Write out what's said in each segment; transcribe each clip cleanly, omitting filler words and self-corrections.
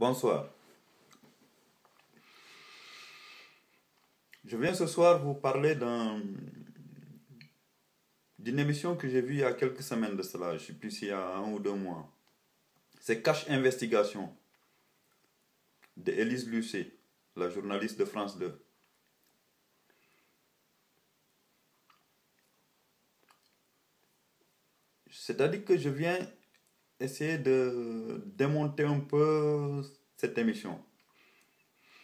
Bonsoir. Je viens ce soir vous parler d'une émission que j'ai vue il y a quelques semaines de cela. Je ne sais plus s'il y a 1 ou 2 mois. C'est Cash Investigation de Élise Lucet, la journaliste de France 2. C'est-à-dire que je viens essayer de démonter un peu cette émission.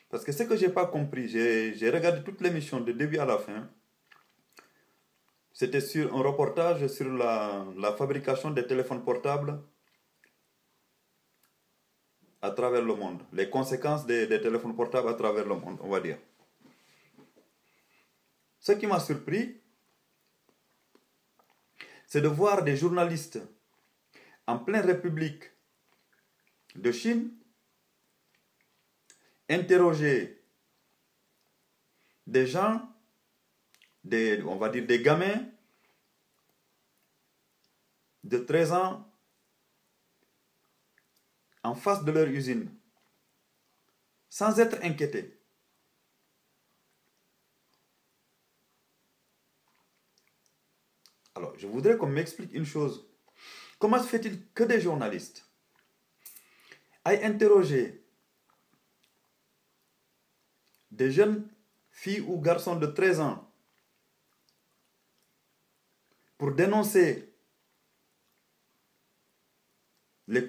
Parce que ce que je n'ai pas compris, j'ai regardé toute l'émission de début à la fin. C'était sur un reportage sur la fabrication des téléphones portables à travers le monde. Les conséquences des téléphones portables à travers le monde, on va dire. Ce qui m'a surpris, c'est de voir des journalistes en pleine République de Chine interroger des gens, on va dire des gamins de 13 ans en face de leur usine, sans être inquiétés. Alors, je voudrais qu'on m'explique une chose. Comment se fait-il que des journalistes aillent interroger des jeunes filles ou garçons de 13 ans pour dénoncer leurs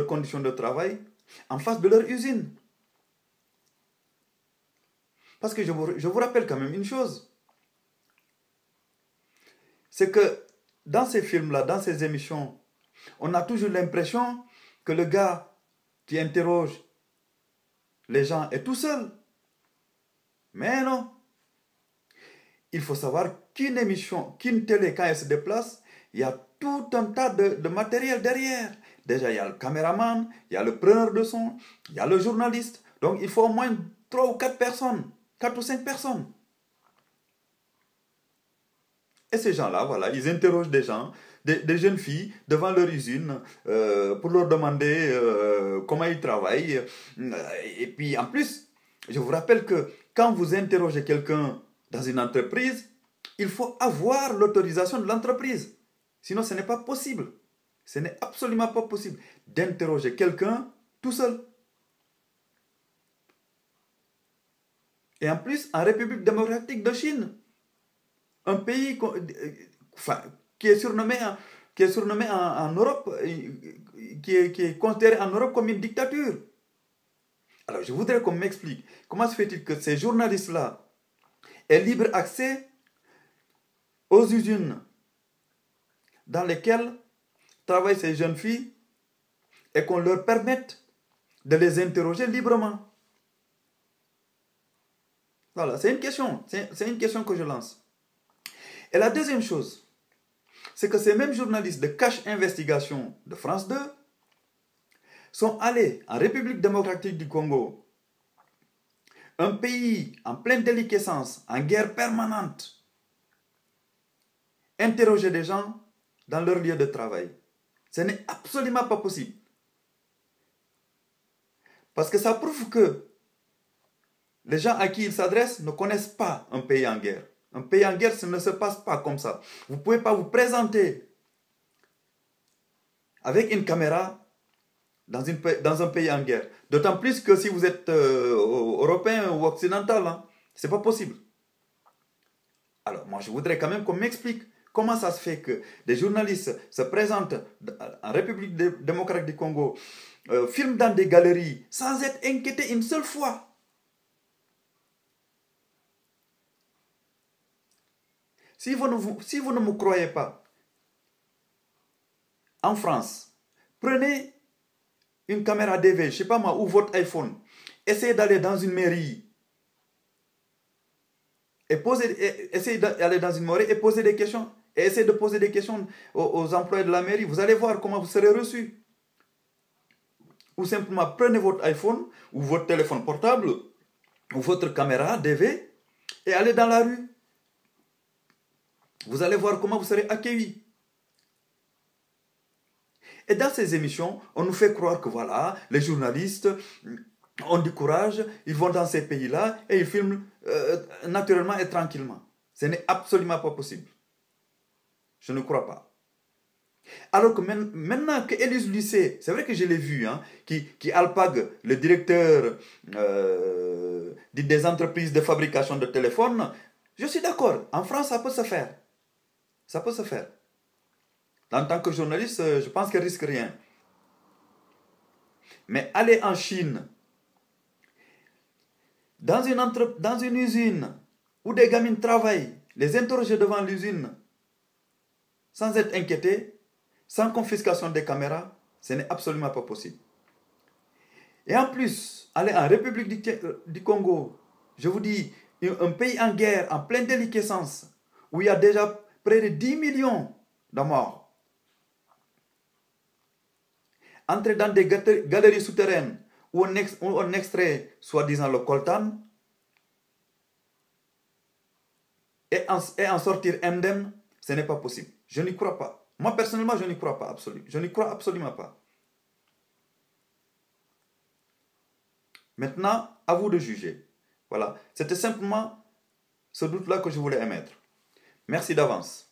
conditions de travail en face de leur usine? Parce que je vous rappelle quand même une chose. C'est que dans ces films-là, dans ces émissions, on a toujours l'impression que le gars qui interroge les gens est tout seul. Mais non. Il faut savoir qu'une émission, qu'une télé, quand elle se déplace, il y a tout un tas de matériel derrière. Déjà, il y a le caméraman, il y a le preneur de son, il y a le journaliste. Donc, il faut au moins 3 ou 4 personnes, 4 ou 5 personnes. Et ces gens-là, voilà, ils interrogent des gens, des jeunes filles devant leur usine pour leur demander comment ils travaillent. Et puis, en plus, je vous rappelle que quand vous interrogez quelqu'un dans une entreprise, il faut avoir l'autorisation de l'entreprise. Sinon, ce n'est pas possible. Ce n'est absolument pas possible d'interroger quelqu'un tout seul. Et en plus, en République démocratique de Chine, un pays qui est surnommé en Europe, qui est considéré en Europe comme une dictature. Alors, je voudrais qu'on m'explique comment se fait-il que ces journalistes-là aient libre accès aux usines dans lesquelles travaillent ces jeunes filles et qu'on leur permette de les interroger librement. Voilà, c'est une question. C'est une question que je lance. Et la deuxième chose, c'est que ces mêmes journalistes de Cash Investigation de France 2 sont allés en République démocratique du Congo, un pays en pleine déliquescence, en guerre permanente, interroger des gens dans leur lieu de travail. Ce n'est absolument pas possible. Parce que ça prouve que les gens à qui ils s'adressent ne connaissent pas un pays en guerre. Un pays en guerre, ça ne se passe pas comme ça. Vous ne pouvez pas vous présenter avec une caméra dans un pays en guerre. D'autant plus que si vous êtes européen ou occidental, hein, ce n'est pas possible. Alors, moi, je voudrais quand même qu'on m'explique comment ça se fait que des journalistes se présentent en République démocratique du Congo, filment dans des galeries, sans être inquiétés une seule fois. Si vous ne me croyez pas, en France, prenez une caméra DV, je ne sais pas moi, ou votre iPhone, essayez d'aller dans une mairie, essayez d'aller dans une mairie et poser des questions, et essayez de poser des questions aux employés de la mairie, vous allez voir comment vous serez reçus. Ou simplement prenez votre iPhone, ou votre téléphone portable, ou votre caméra DV, et allez dans la rue. Vous allez voir comment vous serez accueillis. Et dans ces émissions, on nous fait croire que voilà, les journalistes ont du courage, ils vont dans ces pays-là et ils filment naturellement et tranquillement. Ce n'est absolument pas possible. Je ne crois pas. Alors que maintenant que Élise Lucet, c'est vrai que je l'ai vu, hein, qui alpague le directeur des entreprises de fabrication de téléphones, je suis d'accord. En France, ça peut se faire. Ça peut se faire. En tant que journaliste, je pense qu'elle risque rien. Mais aller en Chine, dans une usine où des gamines travaillent, les interroger devant l'usine, sans être inquiétés, sans confiscation des caméras, ce n'est absolument pas possible. Et en plus, aller en République du Congo, je vous dis, un pays en guerre, en pleine déliquescence, où il y a déjà près de 10 millions de morts. Entrer dans des galeries souterraines où on extrait soi-disant le coltan et en sortir indemne, ce n'est pas possible. Je n'y crois pas. Moi, personnellement, je n'y crois pas absolument. Je n'y crois absolument pas. Maintenant, à vous de juger. Voilà. C'était simplement ce doute-là que je voulais émettre. Merci d'avance.